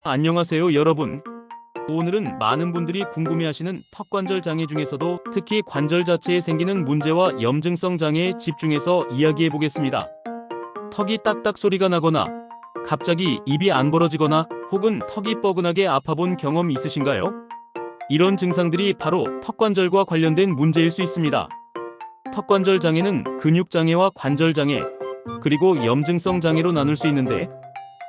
안녕하세요 여러분. 오늘은 많은 분들이 궁금해하시는 턱관절 장애 중에서도 특히 관절 자체에 생기는 문제와 염증성 장애에 집중해서 이야기해 보겠습니다. 턱이 딱딱 소리가 나거나 갑자기 입이 안 벌어지거나 혹은 턱이 뻐근하게 아파본 경험 있으신가요? 이런 증상들이 바로 턱관절과 관련된 문제일 수 있습니다. 턱관절 장애는 근육장애와 관절장애, 그리고 염증성 장애로 나눌 수 있는데,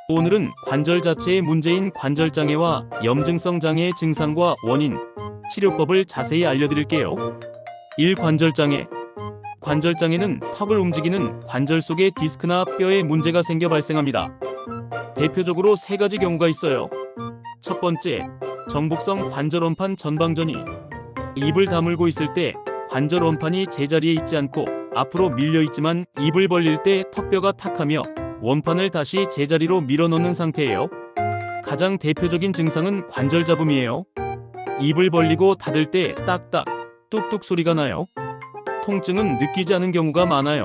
오늘은 관절 자체의 문제인 관절장애와 염증성 장애의 증상과 원인, 치료법을 자세히 알려드릴게요. 1. 관절장애. 관절장애는 턱을 움직이는 관절 속의 디스크나 뼈에 문제가 생겨 발생합니다. 대표적으로 세 가지 경우가 있어요. 첫 번째, 정복성 관절원판 전방전이. 입을 다물고 있을 때 관절원판이 제자리에 있지 않고 앞으로 밀려 있지만 입을 벌릴 때 턱뼈가 탁하며 원판을 다시 제자리로 밀어넣는 상태예요. 가장 대표적인 증상은 관절 잡음이에요. 입을 벌리고 닫을 때 딱딱, 뚝뚝 소리가 나요. 통증은 느끼지 않은 경우가 많아요.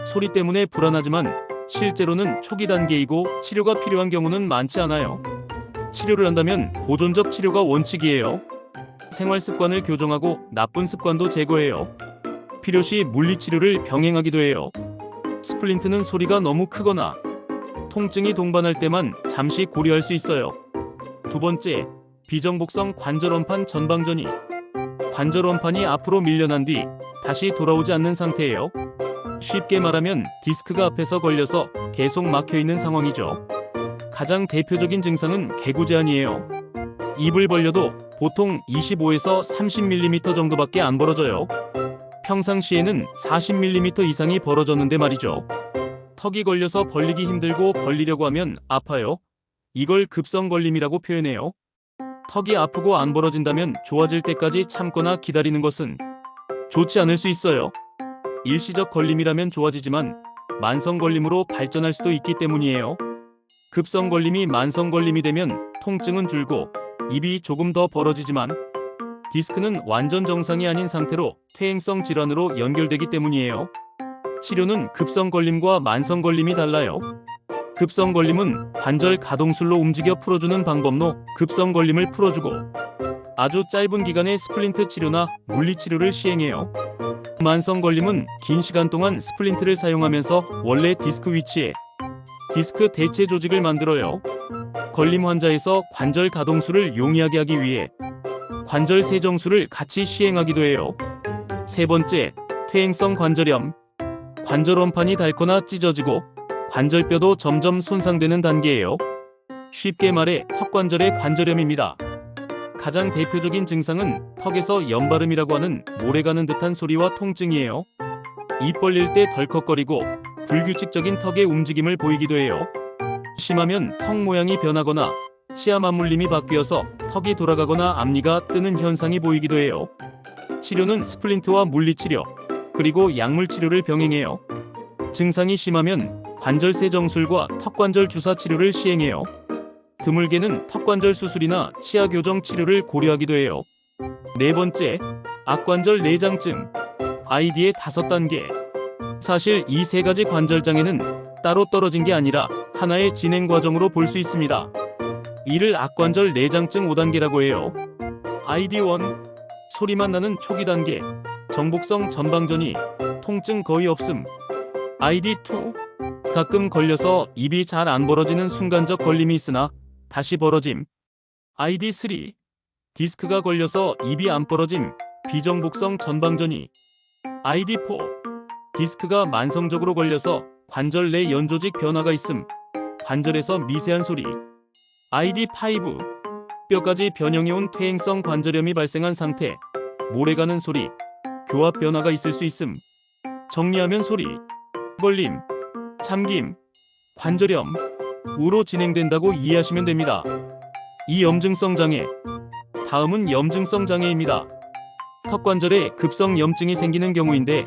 소리 때문에 불안하지만 실제로는 초기 단계이고 치료가 필요한 경우는 많지 않아요. 치료를 한다면 보존적 치료가 원칙이에요. 생활 습관을 교정하고 나쁜 습관도 제거해요. 필요시 물리치료를 병행하기도 해요. 스플린트는 소리가 너무 크거나 통증이 동반할 때만 잠시 고려할 수 있어요. 두 번째, 비정복성 관절원판 전방전이. 관절원판이 앞으로 밀려난 뒤 다시 돌아오지 않는 상태예요. 쉽게 말하면 디스크가 앞에서 걸려서 계속 막혀있는 상황이죠. 가장 대표적인 증상은 개구제한이에요. 입을 벌려도 보통 25에서 30mm 정도밖에 안 벌어져요. 평상시에는 40mm 이상이 벌어졌는데 말이죠. 턱이 걸려서 벌리기 힘들고 벌리려고 하면 아파요. 이걸 급성걸림이라고 표현해요. 턱이 아프고 안 벌어진다면 좋아질 때까지 참거나 기다리는 것은 좋지 않을 수 있어요. 일시적 걸림이라면 좋아지지만 만성걸림으로 발전할 수도 있기 때문이에요. 급성걸림이 만성걸림이 되면 통증은 줄고 입이 조금 더 벌어지지만 디스크는 완전 정상이 아닌 상태로 퇴행성 질환으로 연결되기 때문이에요. 치료는 급성걸림과 만성걸림이 달라요. 급성걸림은 관절 가동술로 움직여 풀어주는 방법로 급성걸림을 풀어주고, 아주 짧은 기간의 스플린트 치료나 물리치료를 시행해요. 만성걸림은 긴 시간 동안 스플린트를 사용하면서 원래 디스크 위치에 디스크 대체 조직을 만들어요. 걸림 환자에서 관절 가동술을 용이하게 하기 위해 관절 세정술을 같이 시행하기도 해요. 세 번째, 퇴행성 관절염. 관절원판이 닳거나 찢어지고 관절뼈도 점점 손상되는 단계예요. 쉽게 말해 턱관절의 관절염입니다. 가장 대표적인 증상은 턱에서 염바름이라고 하는 모래가는 듯한 소리와 통증이에요. 입 벌릴 때 덜컥거리고 불규칙적인 턱의 움직임을 보이기도 해요. 심하면 턱 모양이 변하거나 치아 맞물림이 바뀌어서 턱이 돌아가거나 앞니가 뜨는 현상이 보이기도 해요. 치료는 스플린트와 물리치료, 그리고 약물치료를 병행해요. 증상이 심하면 관절 세정술과 턱관절 주사 치료를 시행해요. 드물게는 턱관절 수술이나 치아 교정 치료를 고려하기도 해요. 네 번째, 악관절 내장증. ID의 5단계. 사실 이 세 가지 관절장애는 따로 떨어진 게 아니라 하나의 진행 과정으로 볼 수 있습니다. 이를 악관절 내장증 5단계라고 해요. ID1, 소리만 나는 초기 단계, 정복성 전방전이, 통증 거의 없음. ID2, 가끔 걸려서 입이 잘 안 벌어지는 순간적 걸림이 있으나 다시 벌어짐. ID3, 디스크가 걸려서 입이 안 벌어짐, 비정복성 전방전이. ID4, 디스크가 만성적으로 걸려서 관절 내 연조직 변화가 있음, 관절에서 미세한 소리. ID5, 뼈까지 변형해온 퇴행성 관절염이 발생한 상태, 모래가는 소리, 교합 변화가 있을 수 있음. 정리하면 소리, 벌림, 잠김, 관절염으로 진행된다고 이해하시면 됩니다. 이 염증성 장애. 다음은 염증성 장애입니다. 턱관절에 급성 염증이 생기는 경우인데,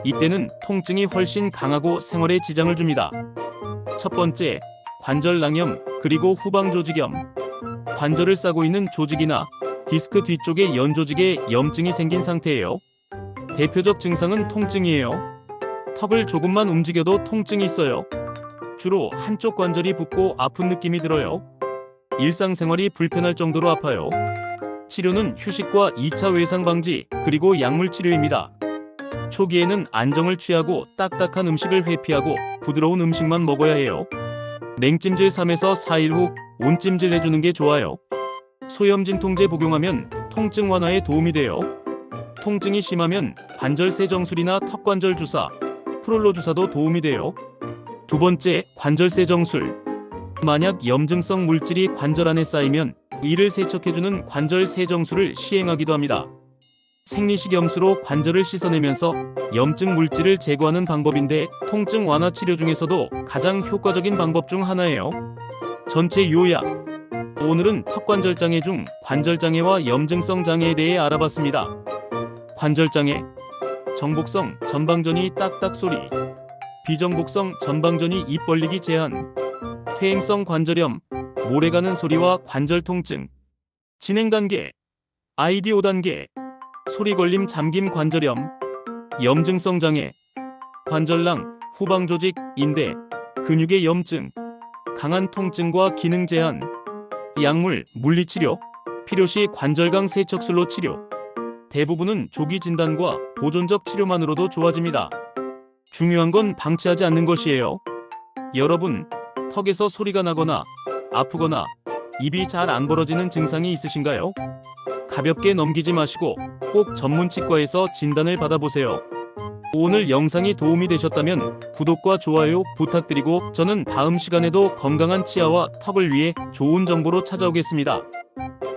이때는 통증이 훨씬 강하고 생활에 지장을 줍니다. 첫 번째, 관절낭염, 그리고 후방조직염. 관절을 싸고 있는 조직이나 디스크 뒤쪽의 연조직에 염증이 생긴 상태예요. 대표적 증상은 통증이에요. 턱을 조금만 움직여도 통증이 있어요. 주로 한쪽 관절이 붓고 아픈 느낌이 들어요. 일상생활이 불편할 정도로 아파요. 치료는 휴식과 2차 외상 방지, 그리고 약물 치료입니다. 초기에는 안정을 취하고 딱딱한 음식을 회피하고 부드러운 음식만 먹어야 해요. 냉찜질 3에서 4일 후 온찜질 해주는 게 좋아요. 소염진통제 복용하면 통증 완화에 도움이 돼요. 통증이 심하면 관절 세정술이나 턱관절 주사, 프롤로 주사도 도움이 돼요. 두 번째, 관절 세정술. 만약 염증성 물질이 관절 안에 쌓이면 이를 세척해주는 관절 세정술을 시행하기도 합니다. 생리식 염수로 관절을 씻어내면서 염증 물질을 제거하는 방법인데 통증 완화 치료 중에서도 가장 효과적인 방법 중 하나예요. 전체 요약. 오늘은 턱관절장애 중 관절장애와 염증성 장애에 대해 알아봤습니다. 관절장애. 정복성 전방전이 딱딱 소리. 비정복성 전방전이 입 벌리기 제한. 퇴행성 관절염, 모래가는 소리와 관절 통증. 진행 단계. ID 5단계. 소리 걸림 잠김 관절염. 염증성 장애. 관절낭, 후방 조직, 인대, 근육의 염증. 강한 통증과 기능 제한. 약물, 물리치료. 필요시 관절강 세척술로 치료. 대부분은 조기 진단과 보존적 치료만으로도 좋아집니다. 중요한 건 방치하지 않는 것이에요. 여러분, 턱에서 소리가 나거나 아프거나 입이 잘 안 벌어지는 증상이 있으신가요? 가볍게 넘기지 마시고 꼭 전문 치과에서 진단을 받아보세요. 오늘 영상이 도움이 되셨다면 구독과 좋아요 부탁드리고 저는 다음 시간에도 건강한 치아와 턱을 위해 좋은 정보로 찾아오겠습니다.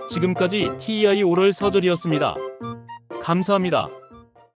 지금까지 TEI 오럴 서절이었습니다. 감사합니다.